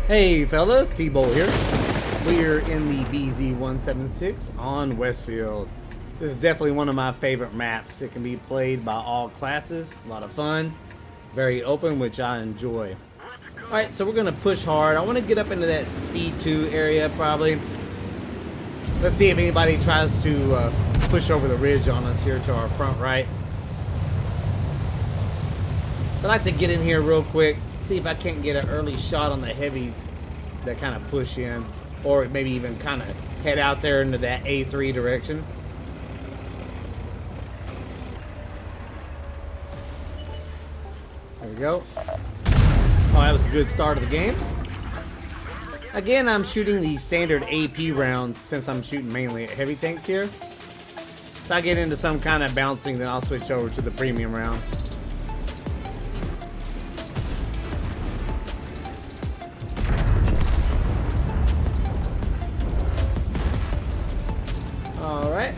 Hey fellas, T-Bolt here. We're in the BZ-176 on Westfield. This is definitely one of my favorite maps. It can be played by all classes, a lot of fun, very open, which I enjoy. Alright, so we're going to push hard. I want to get up into that C2 area probably. Let's see if anybody tries to push over the ridge on us here to our front right. I'd like to get in here real quick, see if I can't get an early shot on the heavies that kind of push in, or maybe even kind of head out there into that A3 direction. There we go. Oh, that was a good start of the game. Again, I'm shooting the standard AP rounds since I'm shooting mainly at heavy tanks here. If I get into some kind of bouncing, then I'll switch over to the premium round. Alright.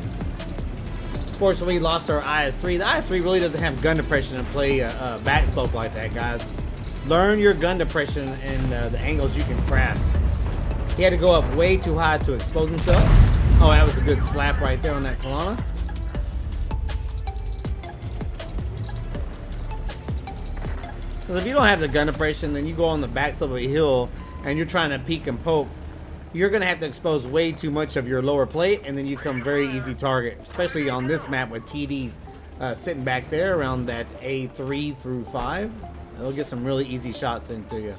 Fortunately, we lost our IS-3. The IS-3 really doesn't have gun depression to play a back slope like that, guys. Learn your gun depression and the angles you can craft. He had to go up way too high to expose himself. Oh, that was a good slap right there on that Kalana. Because if you don't have the gun depression, then you go on the back slope of a hill and you're trying to peek and poke, you're going to have to expose way too much of your lower plate, and then you become very easy target, especially on this map with TDs sitting back there around that A3 through 5. It'll get some really easy shots into you.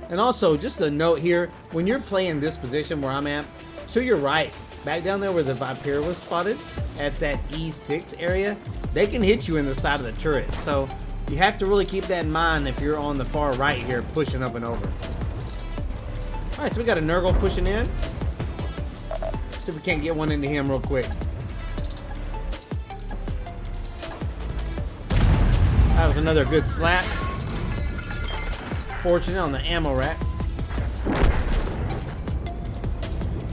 And also, just a note here, when you're playing this position where I'm at, to your right, back down there where the Viper was spotted, at that E6 area, they can hit you in the side of the turret. So you have to really keep that in mind if you're on the far right here, pushing up and over. Alright, so we got a Nurgle pushing in. See if we can't get one into him real quick. That was another good slap. Fortunate on the ammo rack.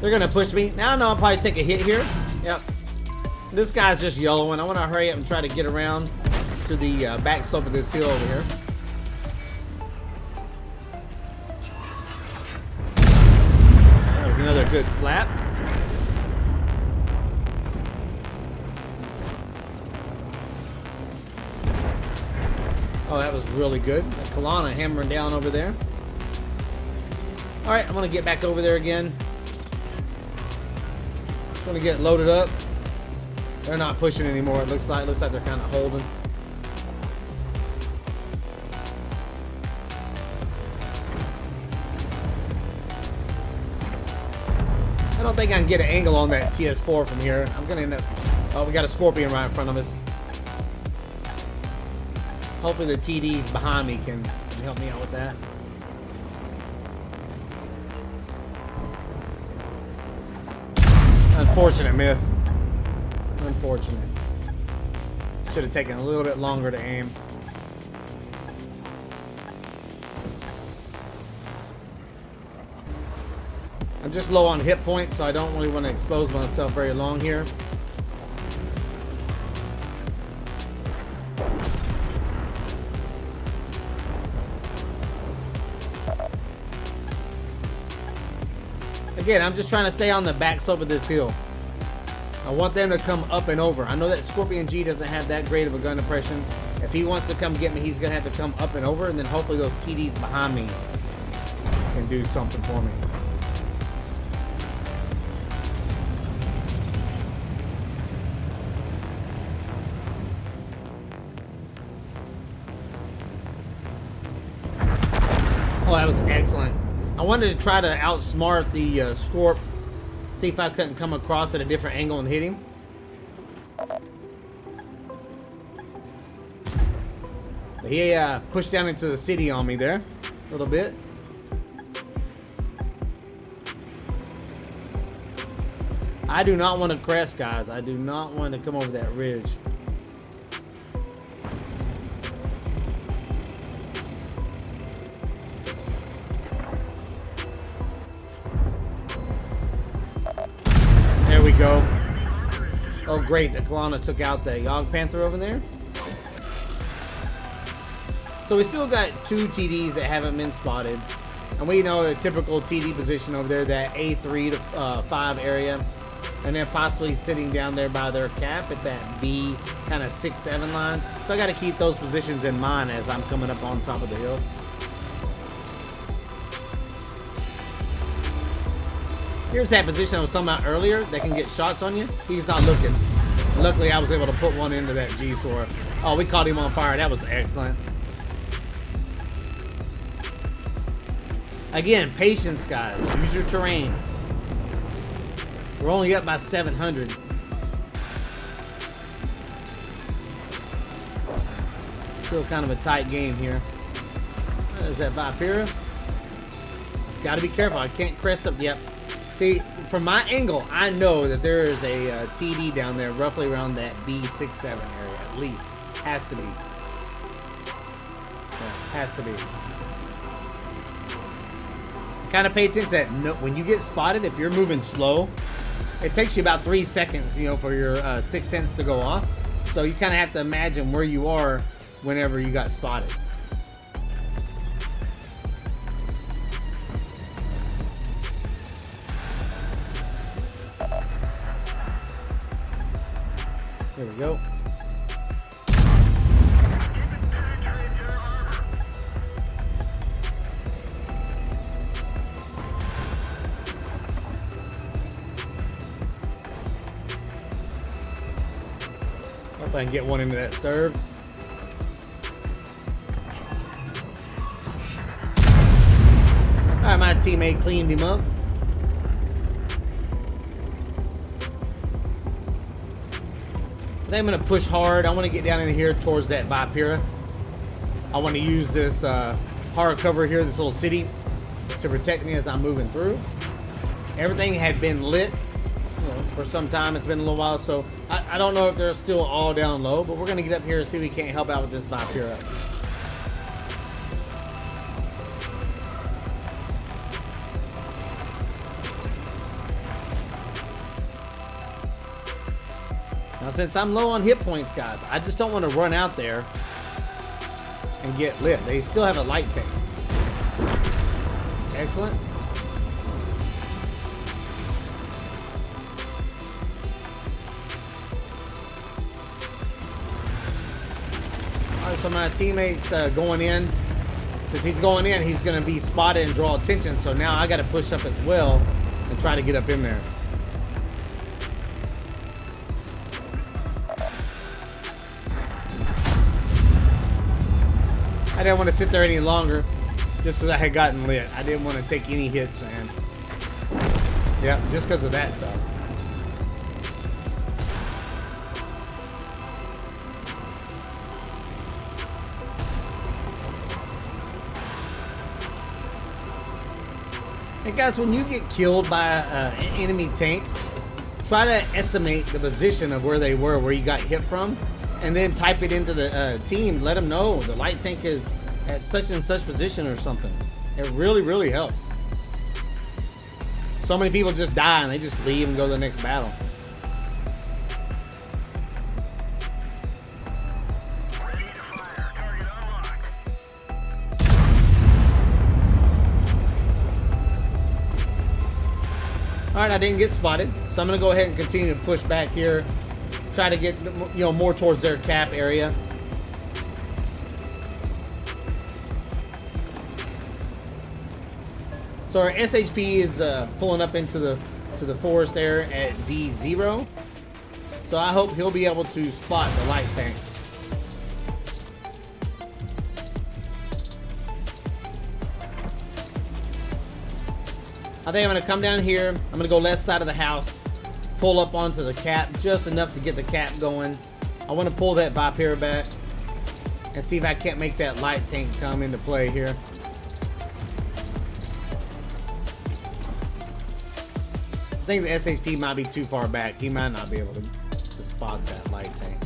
They're gonna push me. Now I know I'll probably take a hit here. Yep. This guy's just yellowing. I want to hurry up and try to get around to the back slope of this hill over here. That was another good slap. Oh, that was really good. That Kalana hammering down over there. Alright, I'm going to get back over there again. Just want to get loaded up. They're not pushing anymore. It looks like they're kind of holding. I don't think I can get an angle on that TS4 from here. I'm going to end up... Oh, we got a Scorpion right in front of us. Hopefully the TDs behind me can help me out with that. Unfortunate miss. Unfortunate. Should have taken a little bit longer to aim. I'm just low on hit points, so I don't really want to expose myself very long here. Again, I'm just trying to stay on the back slope of this hill. I want them to come up and over. I know that Scorpion G doesn't have that great of a gun depression. If he wants to come get me, he's going to have to come up and over, and then hopefully those TDs behind me can do something for me. Oh, that was excellent. I wanted to try to outsmart the Scorp, see if I couldn't come across at a different angle and hit him. But he pushed down into the city on me there a little bit. I do not want to crest, guys. I do not want to come over that ridge. There we go. Oh great, the Kalana took out the Yogg Panther over there. So we still got 2 TDs that haven't been spotted. And we know the typical TD position over there, that A3 to 5 area. And then possibly sitting down there by their cap at that B kind of 6-7 line. So I got to keep those positions in mind as I'm coming up on top of the hill. Here's that position I was talking about earlier that can get shots on you. He's not looking. Luckily, I was able to put one into that G-Sword. Oh, we caught him on fire. That was excellent. Again, patience, guys. Use your terrain. We're only up by 700. Still kind of a tight game here. There's that Vipera. I've got to be careful. I can't crest up. Yep. See, from my angle, I know that there is a TD down there roughly around that B67 area, at least. Has to be. Yeah, has to be. Kind of pay attention to that. No, when you get spotted, if you're moving slow, it takes you about 3 seconds, you know, for your 6th sense to go off. So you kind of have to imagine where you are whenever you got spotted. There we go. Hope I can get one into that stirb. Alright, my teammate cleaned him up. I think I'm going to push hard. I want to get down in here towards that Vipera. I want to use this hard cover here, this little city, to protect me as I'm moving through. Everything had been lit, you know, for some time. It's been a little while, so I don't know if they're still all down low, but we're going to get up here and see if we can't help out with this Vipera. Now, since I'm low on hit points, guys, I just don't want to run out there and get lit. They still have a light tank. Excellent. All right, so my teammate's going in. Since he's going in, he's going to be spotted and draw attention. So now I got to push up as well and try to get up in there. I didn't want to sit there any longer just because I had gotten lit. I didn't want to take any hits, man. Yeah, just because of that stuff. And guys, when you get killed by an enemy tank, try to estimate the position of where they were, where you got hit from. And then type it into the team. Let them know the light tank is at such and such position or something. It really, really helps. So many people just die and they just leave and go to the next battle. Ready to fire. Target unlocked. All right, I didn't get spotted, so I'm gonna go ahead and continue to push back here. Try to get, you know, more towards their cap area. So our SHP is pulling up into the forest there at D0. So I hope he'll be able to spot the light tank. I think I'm gonna come down here. I'm gonna go left side of the house. Pull up onto the cap just enough to get the cap going. I want to pull that Vipera back and see if I can't make that light tank come into play here. I think the SHP might be too far back. He might not be able to spot that light tank.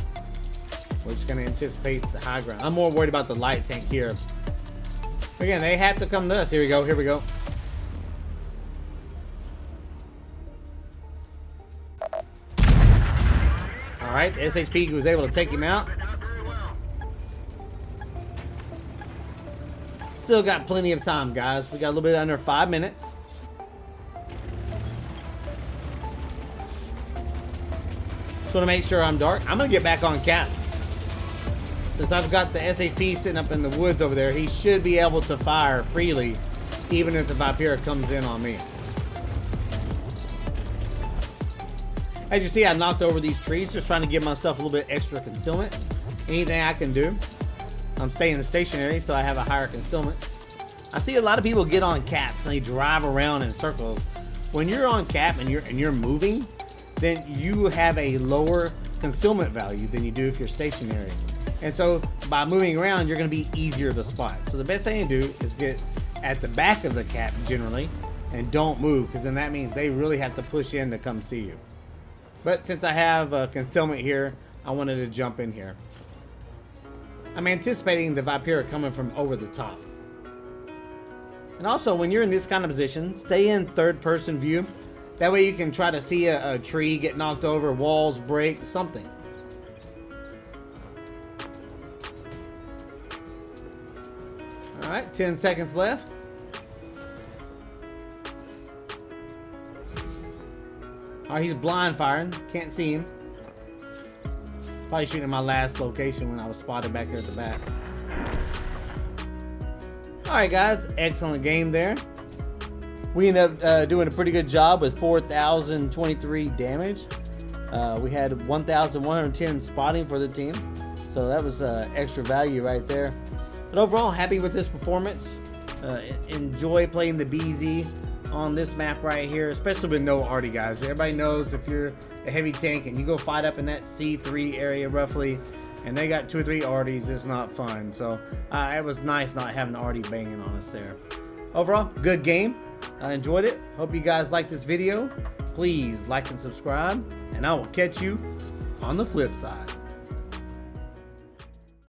We're just going to anticipate the high ground. I'm more worried about the light tank here. Again, they have to come to us. Here we go. Here we go. Alright, the SHP was able to take him out. Still got plenty of time, guys. We got a little bit under 5 minutes. Just want to make sure I'm dark. I'm going to get back on cap. Since I've got the SHP sitting up in the woods over there, he should be able to fire freely, even if the Viper comes in on me. As you see, I knocked over these trees, just trying to give myself a little bit extra concealment. Anything I can do. I'm staying stationary, so I have a higher concealment. I see a lot of people get on caps and they drive around in circles. When you're on cap and you're moving, then you have a lower concealment value than you do if you're stationary. And so by moving around, you're going to be easier to spot. So the best thing to do is get at the back of the cap generally and don't move, because then that means they really have to push in to come see you. But since I have concealment here, I wanted to jump in here. I'm anticipating the Viper coming from over the top. And also, when you're in this kind of position, stay in third-person view. That way you can try to see a tree get knocked over, walls break, something. All right, 10 seconds left. All right, he's blind firing. Can't see him. Probably shooting my last location when I was spotted back there at the back. Alright guys, excellent game there. We ended up doing a pretty good job with 4,023 damage. We had 1,110 spotting for the team. So that was extra value right there. But overall, happy with this performance. Enjoy playing the BZ on this map right here, especially with no arty, guys. Everybody knows if you're a heavy tank and you go fight up in that C3 area roughly, and they got 2 or 3 arties, it's not fun. So it was nice not having arty banging on us there. Overall, good game. I enjoyed it. Hope you guys liked this video. Please like and subscribe, and I will catch you on the flip side.